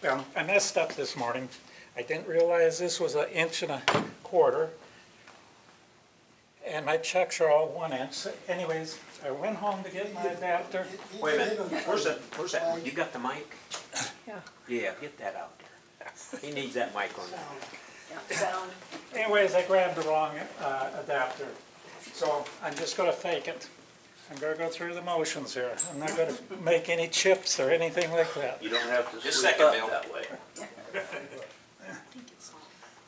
Well, I messed up this morning. I didn't realize this was 1.25 inches. And my chucks are all 1 inch. So anyways, I went home to get my adapter. Wait a minute, where's that, you got the mic? Yeah. Yeah, get that out there. He needs that mic on there. Yeah, sound. Anyways, I grabbed the wrong adapter. So I'm just gonna fake it. I'm gonna go through the motions here. I'm not gonna make any chips or anything like that. You don't have to Just sleep second, up Bill. that way.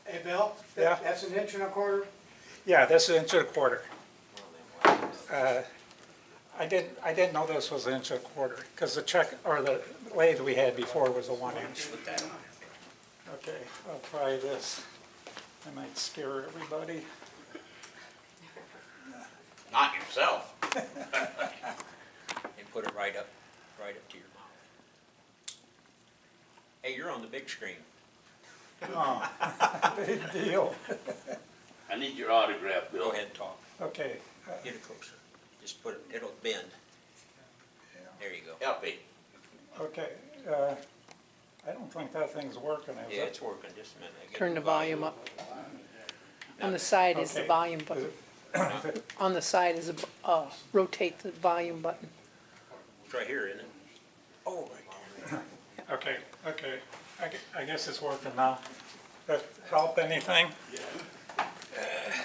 Hey, Bill? Yeah? That's 1.25 inches? Yeah, this is 1.25 inches. I didn't know this was 1.25 inches, because the chuck, or the lathe we had before was a 1 inch. Okay, I'll try this. I might scare everybody. Not yourself. And put it right up to your mouth. Hey, you're on the big screen. Oh, big deal. I need your autograph, Bill. Go ahead and talk. Okay. Get it closer. Just put it, it'll bend. There you go. Help me. Okay, I don't think that thing's working, is Yeah, it? it's working. Just a minute. Get Turn the volume up. On the side is the Okay. volume button. On the side is a, rotate the volume button. It's right here, isn't it? Oh, right there. Okay, okay. I guess it's working now. That help anything?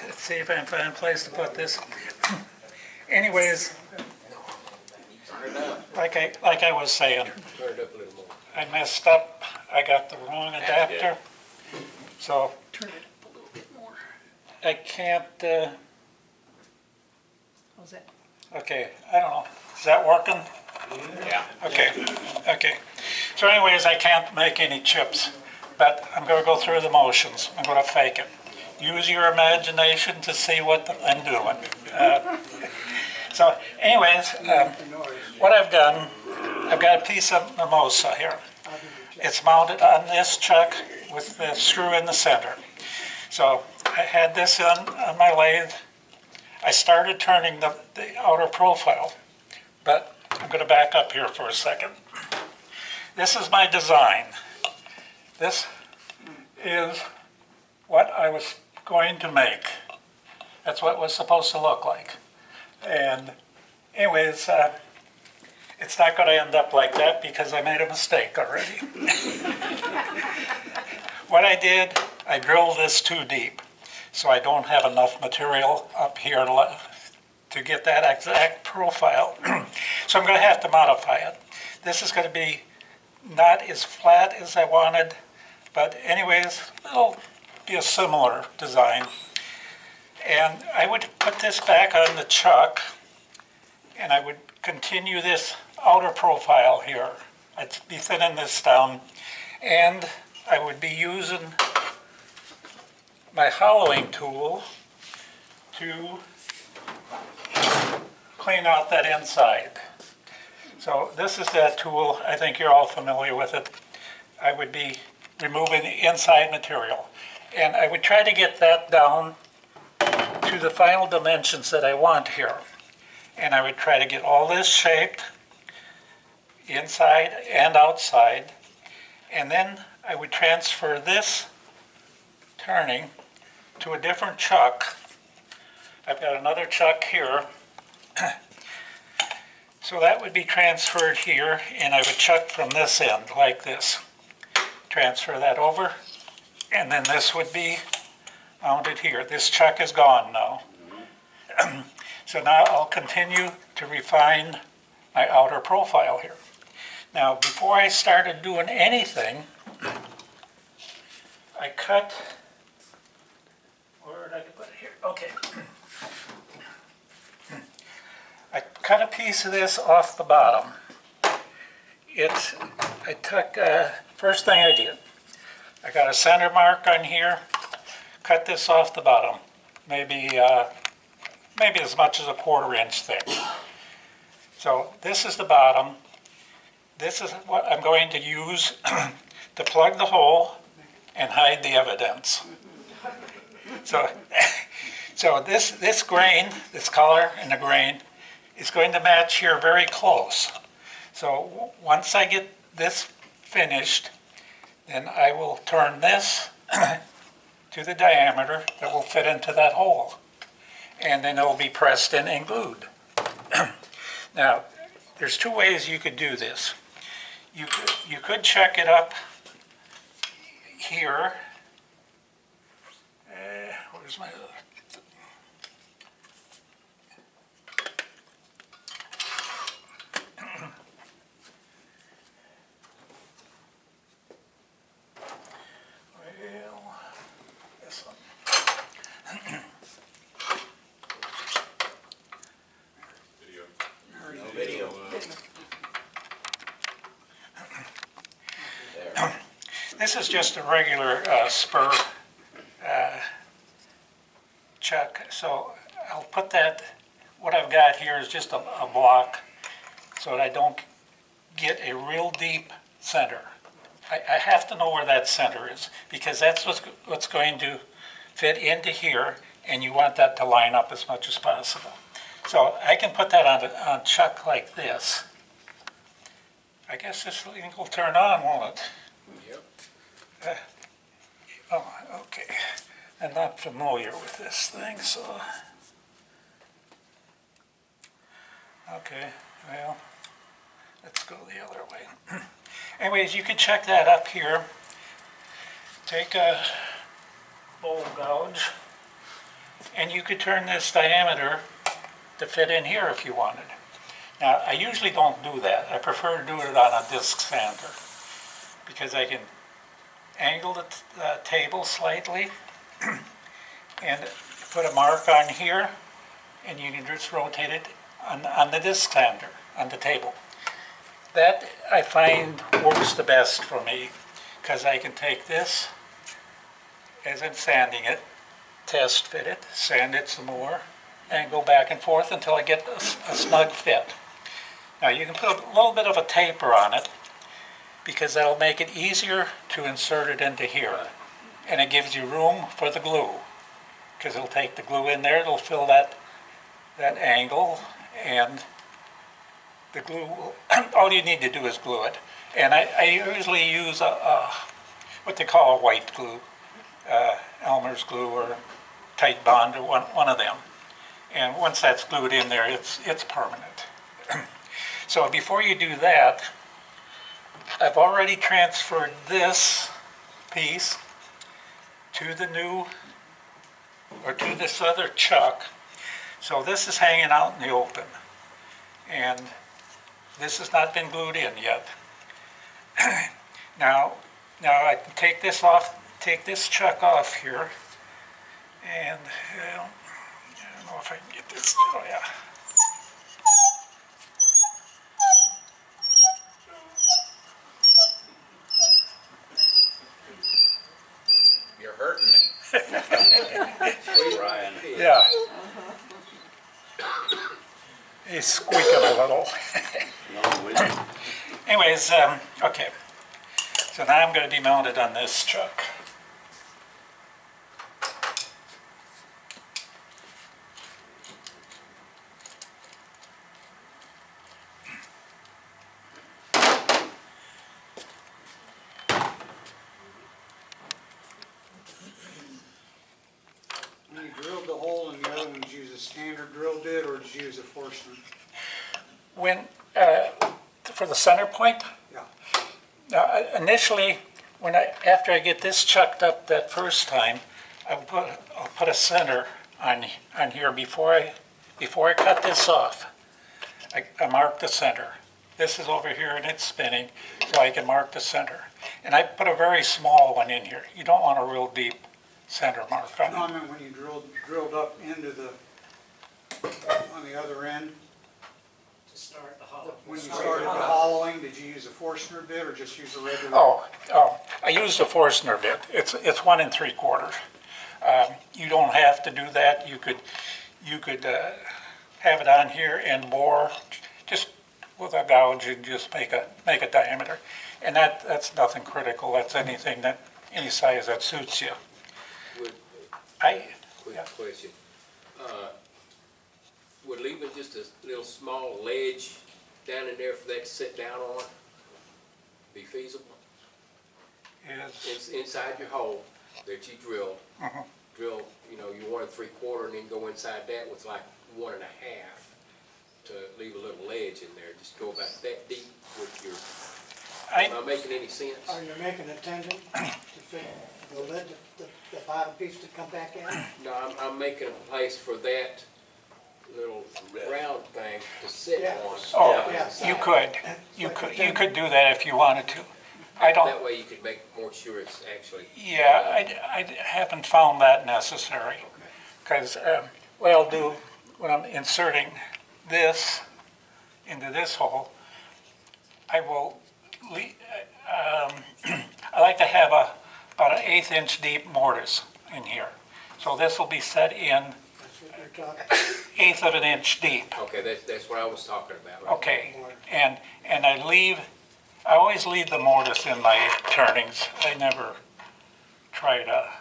Let's see if I can find a place to put this. Anyways, like I was saying, I messed up. I got the wrong adapter. So Turn it up a little bit more. I can't, How's that? okay, I don't know. Is that working? Yeah. Okay, okay. So anyways, I can't make any chips, but I'm gonna go through the motions. I'm gonna fake it. Use your imagination to see what I'm doing. So anyways, what I've done, I've got a piece of mimosa here. It's mounted on this chuck with the screw in the center. So I had this on my lathe. I started turning the outer profile, but I'm going to back up here for a second. This is my design. This is what I was going to make. That's what it was supposed to look like. And anyways, it's not going to end up like that because I made a mistake already. What I did, I drilled this too deep, so I don't have enough material up here to get that exact profile. So I'm going to have to modify it. This is going to be not as flat as I wanted, but anyways, it'll be a similar design. And I would put this back on the chuck, and I would continue this outer profile here. I'd be thinning this down, and I would be using my hollowing tool to clean out that inside. So this is that tool. I think you're all familiar with it. I would be removing the inside material, and I would try to get that down to the final dimensions that I want here. And I would try to get all this shaped inside and outside, and then I would transfer this turning to a different chuck. I've got another chuck here. So that would be transferred here, and I would chuck from this end like this. Transfer that over, and then this would be mounted here. This chuck is gone now. So now I'll continue to refine my outer profile here. Now, before I started doing anything, I cut, where did I put it here? Okay. I cut a piece of this off the bottom. I took, first thing I did, I got a center mark on here, cut this off the bottom, maybe as much as a 1/4 inch thick. So this is the bottom. This is what I'm going to use to plug the hole and hide the evidence. So this grain, this color and the grain, is going to match here very close. So once I get this finished, then I will turn this to the diameter that will fit into that hole. And then it'll be pressed in and glued. Now, there's two ways you could do this. You could check it up here. Where's my... Well, this one. No video. This is just a regular spur chuck, so I'll put that, what I've got here is just a block so that I don't get a real deep center. I have to know where that center is because that's what's going to fit into here, and you want that to line up as much as possible. So I can put that on chuck like this. I guess this thing will turn on, won't it? Yep. Oh, okay. I'm not familiar with this thing, so. Okay, well, let's go the other way. Anyways, you can check that up here. Take a bowl gouge, and you could turn this diameter to fit in here if you wanted. Now, I usually don't do that. I prefer to do it on a disc sander because I can angle the table slightly and put a mark on here, and you can just rotate it on the disc sander on the table. That I find works the best for me because I can take this as I'm sanding it, test fit it, sand it some more, and go back and forth until I get a snug fit. Now you can put a little bit of a taper on it because that'll make it easier to insert it into here. And it gives you room for the glue because it'll take the glue in there, it'll fill that angle, and the glue, all you need to do is glue it. And I usually use what they call a white glue, Elmer's glue or Tight Bond or one of them. And once that's glued in there, it's permanent. So before you do that, I've already transferred this piece to the new, or to this other chuck. So this is hanging out in the open. And this has not been glued in yet. Now I can take this off, take this chuck off here, and I don't know if I can get this, oh yeah. You're hurting it. Brian. Yeah. He's squeaking a little. No, we don't. Anyways, okay. So now I'm going to be mounted on this chuck. When you drilled the hole in the other one, did you use a standard drill bit or did you use a Forstner? When, for the center point, Yeah. now, initially, after I get this chucked up that first time, I'll put a center on here before I cut this off. I mark the center. This is over here and it's spinning, so I can mark the center. And I put a very small one in here. You don't want a real deep center mark on No, it. I meant when you drilled up into on the other end. To start the hollow. When you started the hollowing, did you use a Forstner bit or just use a regular? Oh, I used a Forstner bit. It's 1 3/4. You don't have to do that. You could have it on here and bore just with a gouge and just make a diameter. And that's nothing critical. That's any size that suits you. Would, Yeah. quick question. Would leaving just a little small ledge down in there for that to sit down on be feasible? Is inside your hole that you drilled, drill, you know, your 1 3/4 and then go inside that with like 1 1/2 to leave a little ledge in there. Just go about that deep with your, am I making any sense? Are you making a tendon to fit the lid, the bottom piece to come back in? No, I'm making a place for that little round thing to sit Yeah. on. Oh, down yeah. inside. You could do that if you wanted to. I don't, That way you could make more sure it's actually. yeah, I haven't found that necessary. Because what I'll do when I'm inserting this into this hole, I will, I like to have about an 1/8 inch deep mortise in here. So this will be set in That's what you're talking. 1/8 of an inch deep. Okay, that's what I was talking about. Right? Okay, and I always leave the mortise in my turnings. I never try to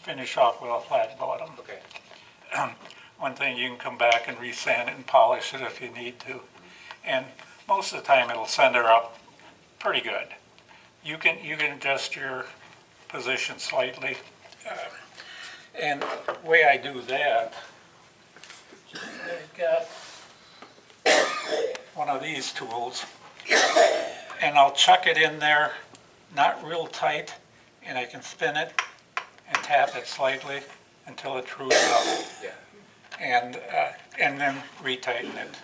finish off with a flat bottom. Okay. One thing, you can come back and resand it and polish it if you need to. And most of the time, it'll center up pretty good. You can adjust your position slightly. And the way I do that, I've got one of these tools, and I'll chuck it in there, not real tight, and I can spin it and tap it slightly until it trues up. Yeah. And then retighten it.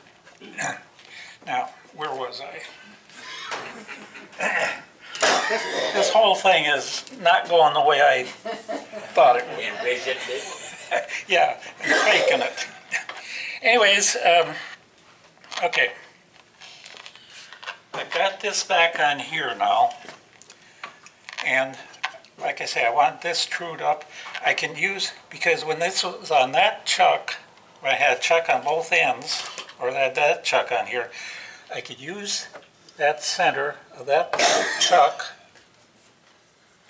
Now, where was I? This whole thing is not going the way I thought it would. Envisioned it. Yeah, I'm faking it. Anyways, okay. I've got this back on here now. And like I say, I want this trued up. I can use, because when this was on that chuck, when I had a chuck on both ends, or that chuck on here, I could use that center of that chuck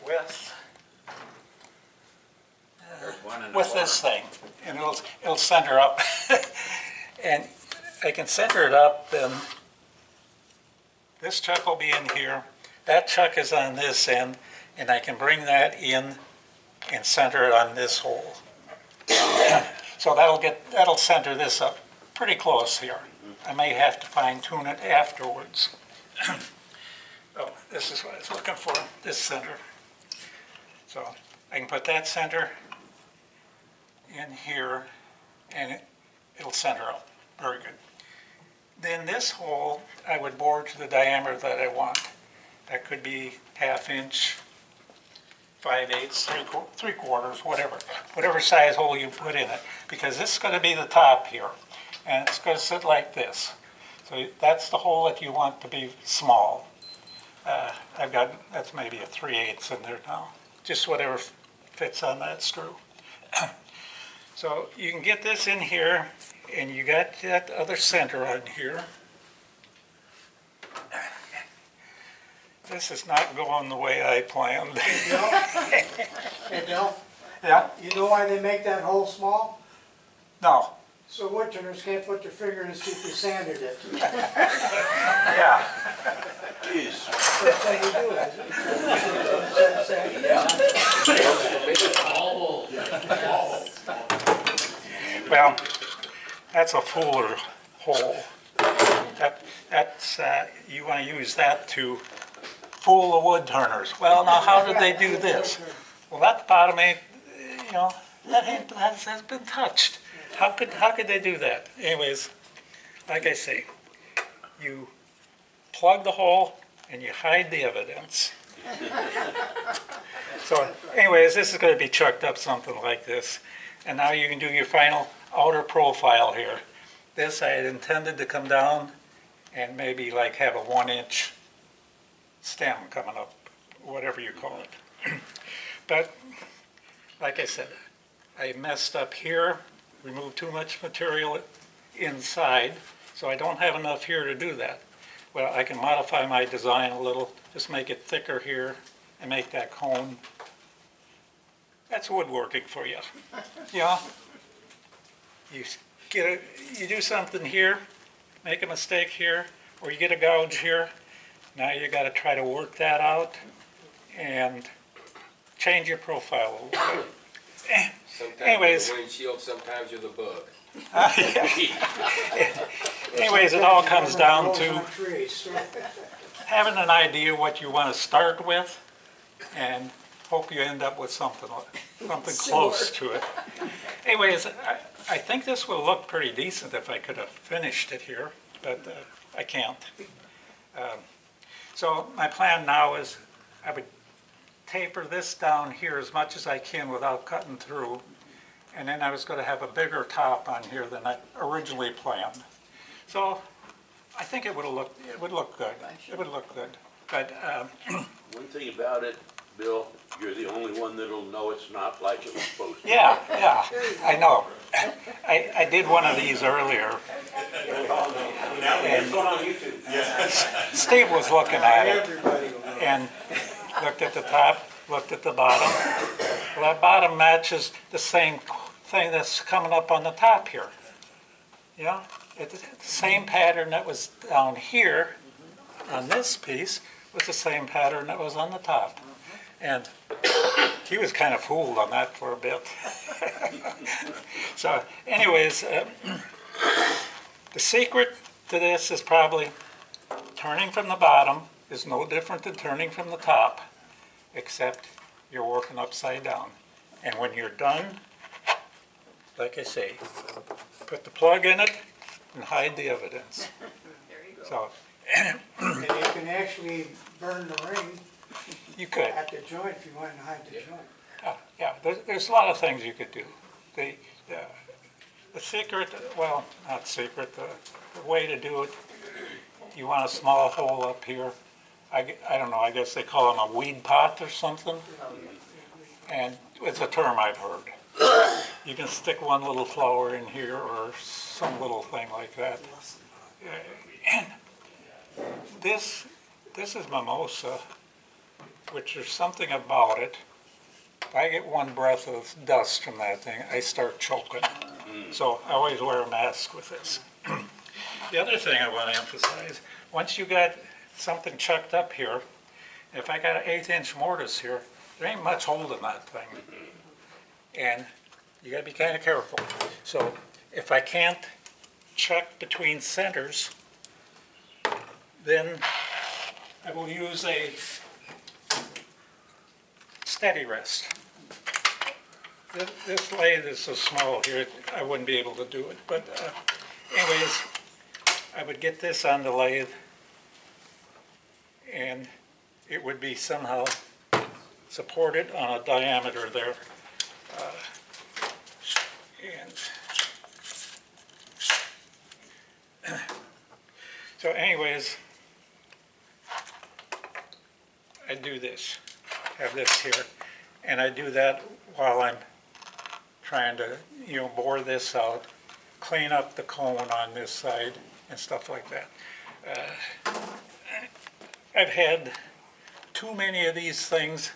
with this thing, and it'll center up. And I can center it up, and this chuck will be in here. That chuck is on this end, and I can bring that in and center it on this hole. So that'll center this up pretty close here. I may have to fine tune it afterwards. Oh, this is what I was looking for, this center. So I can put that center in here, and it'll center up. Very good. Then this hole, I would bore to the diameter that I want. That could be 1/2 inch, 5/8, 3/4, whatever size hole you put in it, because this is going to be the top here, and it's going to sit like this. So that's the hole that you want to be small. That's maybe a 3/8 in there now, just whatever fits on that screw. So you can get this in here, and you got that other center on here. This is not going the way I planned. Hey, Bill, Yeah? you know why they make that hole small? No. So woodturners can't put their finger in and see if you sanded it. Yeah. First thing you do is Well, that's a fuller hole. You want to use that to fool the wood turners. Well, now how did they do this? Well, that bottom ain't, that has been touched. How could they do that? Anyways, like I say, you plug the hole and you hide the evidence. So anyways, this is going to be chucked up something like this. And now you can do your final outer profile here. This I had intended to come down and maybe like have a 1-inch stem coming up, whatever you call it. But like I said, I messed up here, removed too much material inside, so I don't have enough here to do that. Well, I can modify my design a little, just make it thicker here and make that cone. That's woodworking for you. Yeah. You do something here, make a mistake here, or you get a gouge here. Now you got to try to work that out, and change your profile a little bit. Sometimes Anyways. you're the windshield, sometimes you're the bug. Anyways, it all comes down Grows to on trees. having an idea what you want to start with, and hope you end up with something close to it. Anyways, I think this will look pretty decent if I could have finished it here, but I can't. So my plan now is I would taper this down here as much as I can without cutting through, and then I was going to have a bigger top on here than I originally planned. So I think it would look good. It would look good. But One thing about it, Bill, you're the only one that'll know it's not like it was supposed to. yeah, I know. I did one of these earlier. And Steve was looking at it Everybody will know. and looked at the top, looked at the bottom. Well, that bottom matches the same thing that's coming up on the top here. You know, it's the same pattern that was down here on this piece was the same pattern that was on the top. And he was kind of fooled on that for a bit. So anyways, the secret to this is probably turning from the bottom is no different than turning from the top, except you're working upside down. And when you're done, like I say, put the plug in it and hide the evidence. So And you can actually burn the ring you could. at the joint if you want to hide the joint. Yeah, there's a lot of things you could do. The secret, well, not secret, the way to do it, you want a small hole up here. I don't know, I guess they call them a weed pot or something. And it's a term I've heard. You can stick one little flower in here or some little thing like that. And this is mimosa, which there's something about it. If I get one breath of dust from that thing, I start choking. So I always wear a mask with this. The other thing I want to emphasize, once you got something chucked up here, if I got an 1/8" mortise here, there ain't much holding that thing. And you got to be kind of careful. So if I can't chuck between centers, then I will use a steady rest. This lathe is so small here, I wouldn't be able to do it. But anyways, I would get this on the lathe, and it would be somehow supported on a diameter there. So anyways, I do this, have this here, and I do that while I'm trying to, bore this out, clean up the cone on this side and stuff like that. I've had too many of these things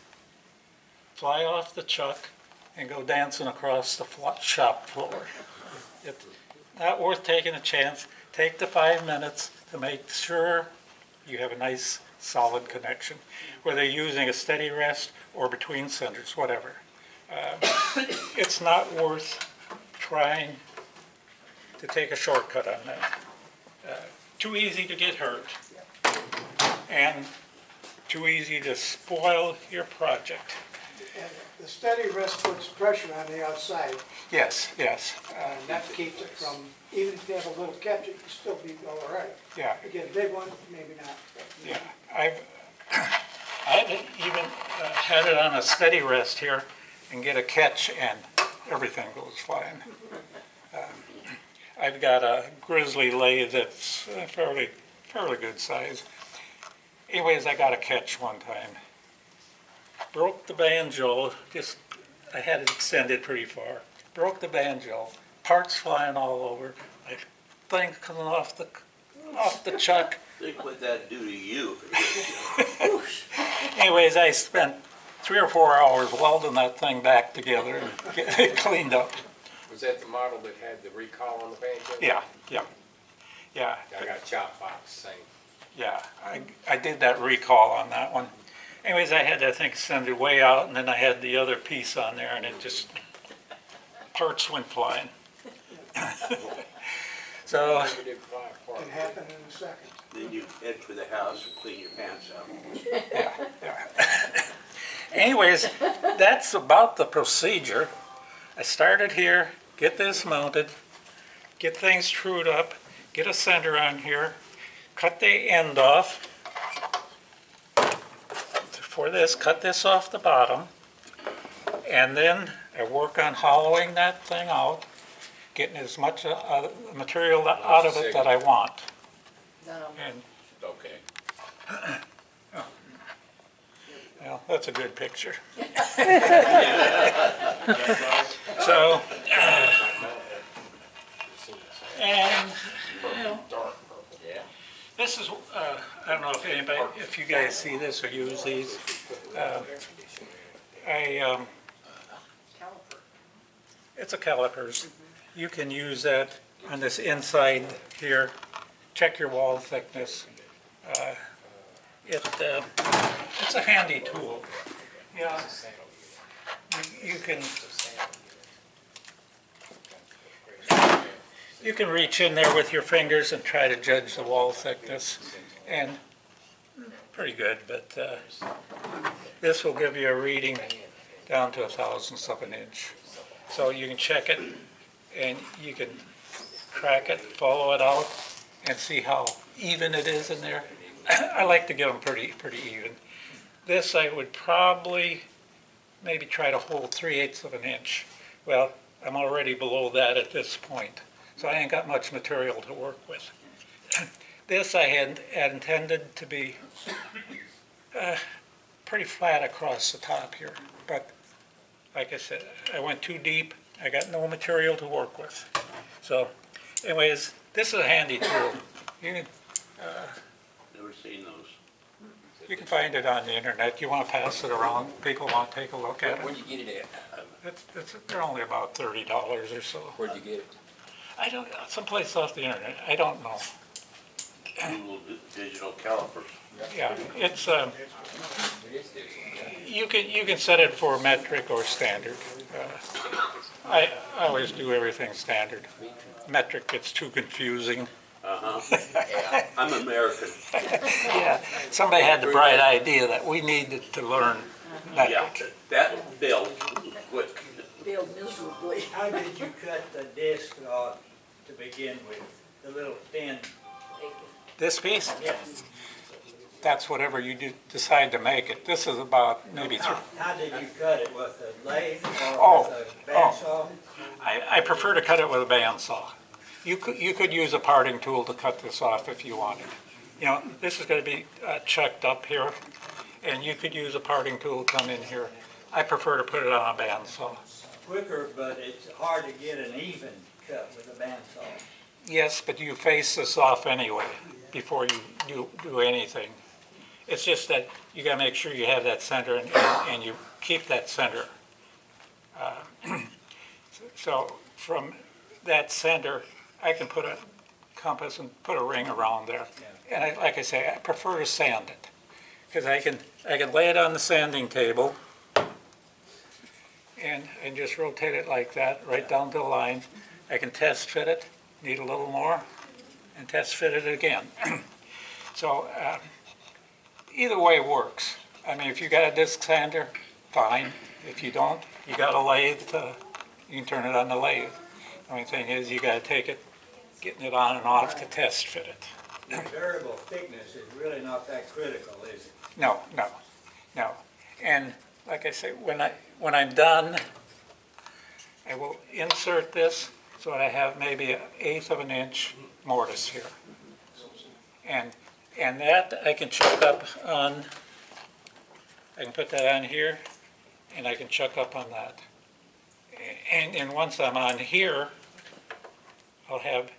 fly off the chuck and go dancing across the shop floor. It's not worth taking a chance. Take the 5 minutes to make sure you have a nice solid connection, whether you're using a steady rest or between centers, whatever. It's not worth trying to take a shortcut on that. Too easy to get hurt, and too easy to spoil your project. And the steady rest puts pressure on the outside, Yes, and that keeps it from, even if you have a little catch, it can still be all right. yeah, You get a big one, maybe not. yeah. I've even had it on a steady rest here and get a catch and everything goes flying. I've got a grizzly lathe that's fairly good size. Anyways, I got a catch one time. Broke the banjo, I had it extended pretty far. Broke the banjo, parts flying all over, my thing coming off the chuck. Think what that'd do to you. Anyways, I spent 3 or 4 hours welding that thing back together and getting it cleaned up. Was that the model that had the recall on the banjo? Yeah. I got a chop box, same. Yeah, I did that recall on that one. Anyways, I had that thing extended way out, and then I had the other piece on there, and it just, parts went flying. So, We did 5 parts. Can happen in a second. Then you head for the house and clean your pants out. anyways, that's about the procedure. I started here, get this mounted, get things trued up, get a center on here, cut the end off. For this, cut this off the bottom, and then I work on hollowing that thing out, getting as much material out of it that I want. And, Okay. well, that's a good picture. So, and Dark purple. Yeah. this is, I don't know if anybody, if you guys see this or use these. It's a calipers. You can use that on this inside here. Check your wall thickness. It's a handy tool. Yeah, you can reach in there with your fingers and try to judge the wall thickness, and pretty good, but this will give you a reading down to 1/1000th of an inch. So you can check it, and you can crack it, follow it out, and see how even it is in there. I like to get them pretty even. This I would probably maybe try to hold 3/8 of an inch. Well, I'm already below that at this point, so I ain't got much material to work with. This I had intended to be pretty flat across the top here, but like I said, I went too deep. I got no material to work with. So anyways, this is a handy tool. Never seen those. You can find it on the internet. You want to pass it around, people want to take a look at Where'd it. you get it at? They're only about $30 or so. Where'd you get it? I don't, someplace off the internet, I don't know. Google digital calipers. Yeah, it's, It is digital. you can set it for metric or standard. I always do everything standard. Metric gets too confusing. Yeah. I'm American. Yeah, somebody had the bright idea that we needed to learn Yeah, metric. that failed quick. Failed miserably. How did you cut the disc off to begin with? The little thin? This piece, Yes. that's whatever you decide to make it. This is about maybe How did you cut it? With a lathe Oh, or with a bandsaw? I prefer to cut it with a bandsaw. You could use a parting tool to cut this off if you wanted. You know, this is going to be chucked up here, and you could use a parting tool to come in here. I prefer to put it on a bandsaw. Quicker, but it's hard to get an even cut with a bandsaw. Yes, but you face this off anyway before you do anything. It's just that you got to make sure you have that center and you keep that center. So from that center, I can put a compass and put a ring around there. And like I say, I prefer to sand it because I can lay it on the sanding table and just rotate it like that right down to the line. I can test fit it, need a little more, and test fit it again. So either way works. I mean, if you got a disc sander, fine. If you don't, you got a lathe, you can turn it on the lathe. The only thing is you got to take it, getting it on and off to test fit it. The variable thickness is really not that critical, is it? No. And like I say, when I'm done, I will insert this so I have maybe 1/8 of an inch mortise here. And that I can chuck up on, I can put that on here, and I can chuck up on that. And once I'm on here, I'll have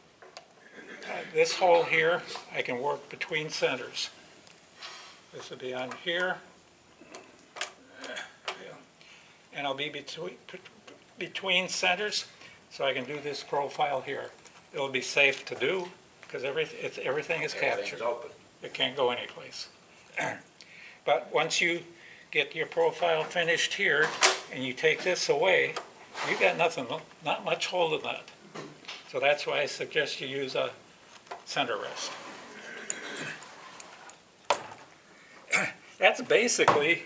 this hole here, I can work between centers. This will be on here, and I'll be between centers, so I can do this profile here. It'll be safe to do, because everything is captured. Everything's open. It can't go anyplace. But once you get your profile finished here, and you take this away, you got nothing, not much hold in that. So that's why I suggest you use a center rest. That's basically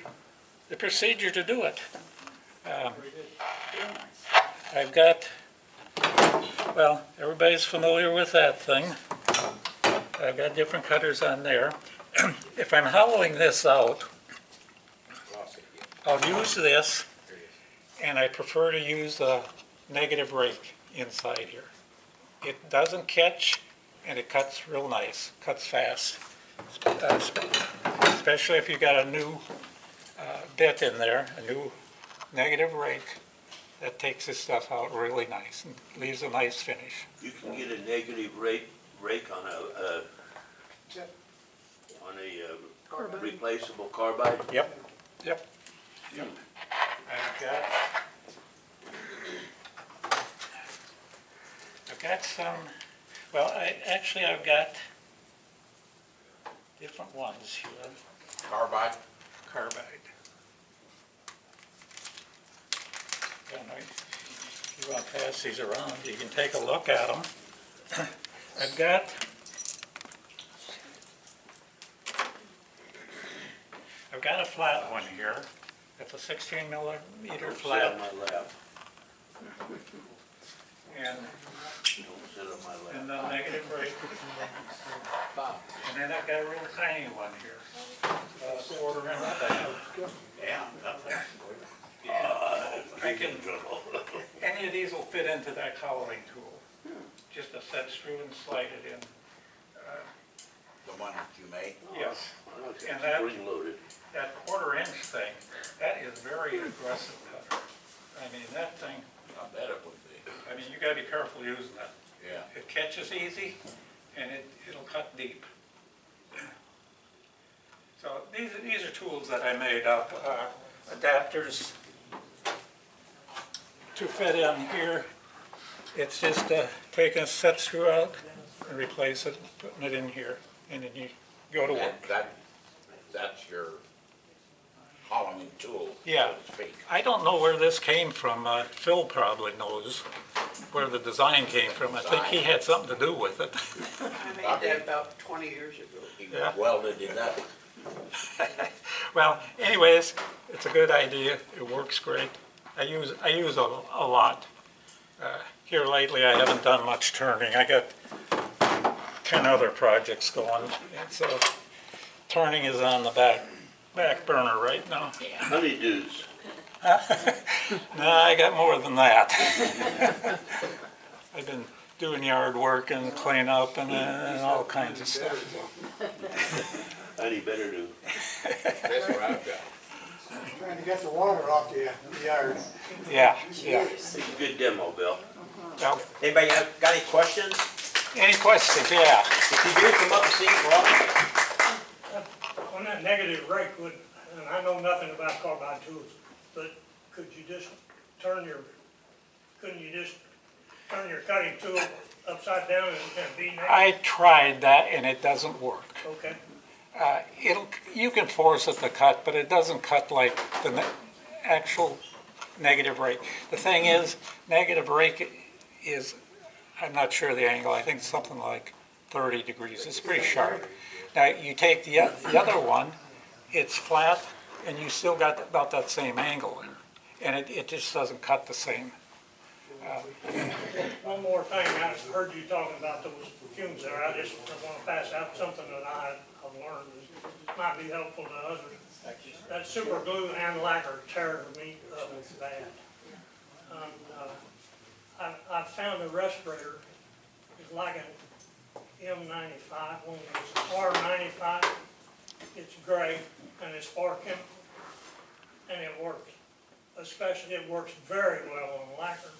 the procedure to do it. I've got, well, everybody's familiar with that thing. I've got different cutters on there. If I'm hollowing this out, I'll use this, and I prefer to use a negative rake inside here. It doesn't catch, and it cuts real nice, cuts fast. Especially if you've got a new bit in there, a new negative rake, that takes this stuff out really nice and leaves a nice finish. You can get a negative rake on a replaceable carbide. Yep. I've got some, well, I've got different ones here. Carbide? Carbide. Yeah, no, if you want to pass these around, you can take a look at them. I've got a flat one here. It's a 16 millimeter Don't sit flat. on my lap. And Don't sit on my lap. and the negative rate. And then I've got a real tiny one here, a quarter inch diameter. Yeah, nothing. I can, any of these will fit into that coloring tool. Just a set screw and slide it in. The one that you made? Yes. Okay, And that, spring loaded. that quarter inch thing, that is very aggressive cutter. I mean, that thing, I bet it would be. I mean, you gotta be careful using that. Yeah. It catches easy, and it'll cut deep. So these are tools that I made up, adapters to fit in here. It's just taking a set screw out and replace it, putting it in here, and then you go to work. That's your hollowing tool, Yeah. so to speak. I don't know where this came from. Phil probably knows where the design came from. I think he had something to do with it. I made that about 20 years ago. He Yeah. welded it up. Well, anyways, it's a good idea. It works great. I use a lot. Here lately, I haven't done much turning. I got 10 other projects going, and so turning is on the back burner right now. Honeydews. No, I got more than that. I've been doing yard work and clean up and all kinds of stuff. Honey better do. That's what I've got. Trying to get the water off the yard. Yeah. It's a good demo, Bill. Well, Anybody got any questions? any questions? Yeah. If you do, come up and see Rob. On that negative rake, and I know nothing about carbide tools, but couldn't you just turn your cutting tool upside down and be negative? I tried that and it doesn't work. Okay, You can force it to cut, but it doesn't cut like the actual negative rake. The thing is, negative rake is, I'm not sure the angle, I think it's something like 30 degrees. It's pretty sharp. Now, you take the other one, it's flat, and you still got about that same angle there. And it just doesn't cut the same. one more thing, I heard you talking about those fumes there, I just want to pass out something that I've learned that might be helpful to others. That super glue and lacquer tears me up bad. I found a respirator is like an M95, one of those R95. It's gray and it's for chemical, and it works. Especially, it works very well on lacquer,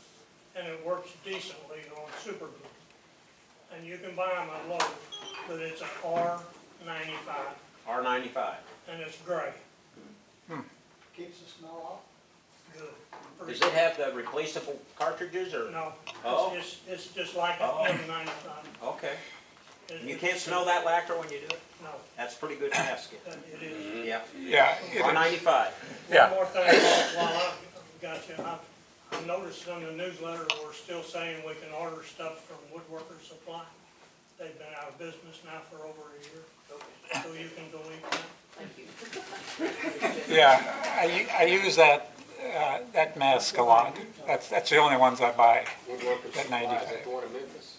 and it works decently on super glue. And you can buy them at Lowe's, but it's an R95, R95. and it's gray. Keeps the smell Good. Does it have the replaceable cartridges or? No, Oh. it's just like an Oh. M95. Okay. It- You can't smell that lacquer when you do it? No, That's pretty good gasket. it is. Yeah. Yeah, it is. R95. Yeah. One more thing while I've got you, I noticed on the newsletter, we're still saying we can order stuff from Woodworker Supply. They've been out of business now for over a year, so you can delete that. Yeah, I use that, that mask a lot. That's the only ones I buy. Woodworkers That Supply, is 95. that the one in Memphis?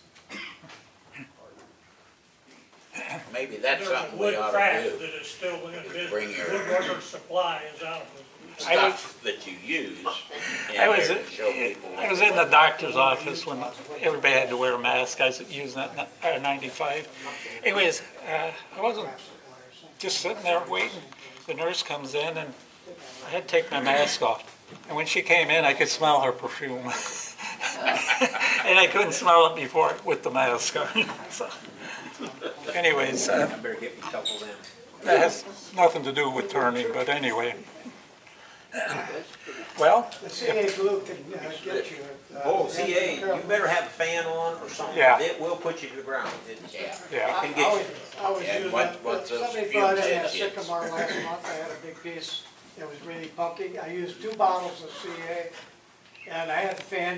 Maybe that's There's a something we ought to Woodcraft do. that is still in Bring business. your- Woodworker Supply is out of business. Stuff that you use in I was, there to show people. I was in the doctor's office when everybody had to wear a mask. I was using that R95. Anyways, I wasn't just sitting there waiting. The nurse comes in and I had to take my mask off. And when she came in, I could smell her perfume. And I couldn't smell it before with the mask on. So, anyways, I better get me a couple then. that has nothing to do with turning, but anyway. Well, The CA glue can get you. Oh, CA, you better have a fan on or something. Yeah. It will put you to the ground. Yeah. yeah, Can get you. I was And using, what's those somebody brought in a fumes hit kids? Sycamore last month, I had a big piece that was really punky. I used 2 bottles of CA, and I had the fan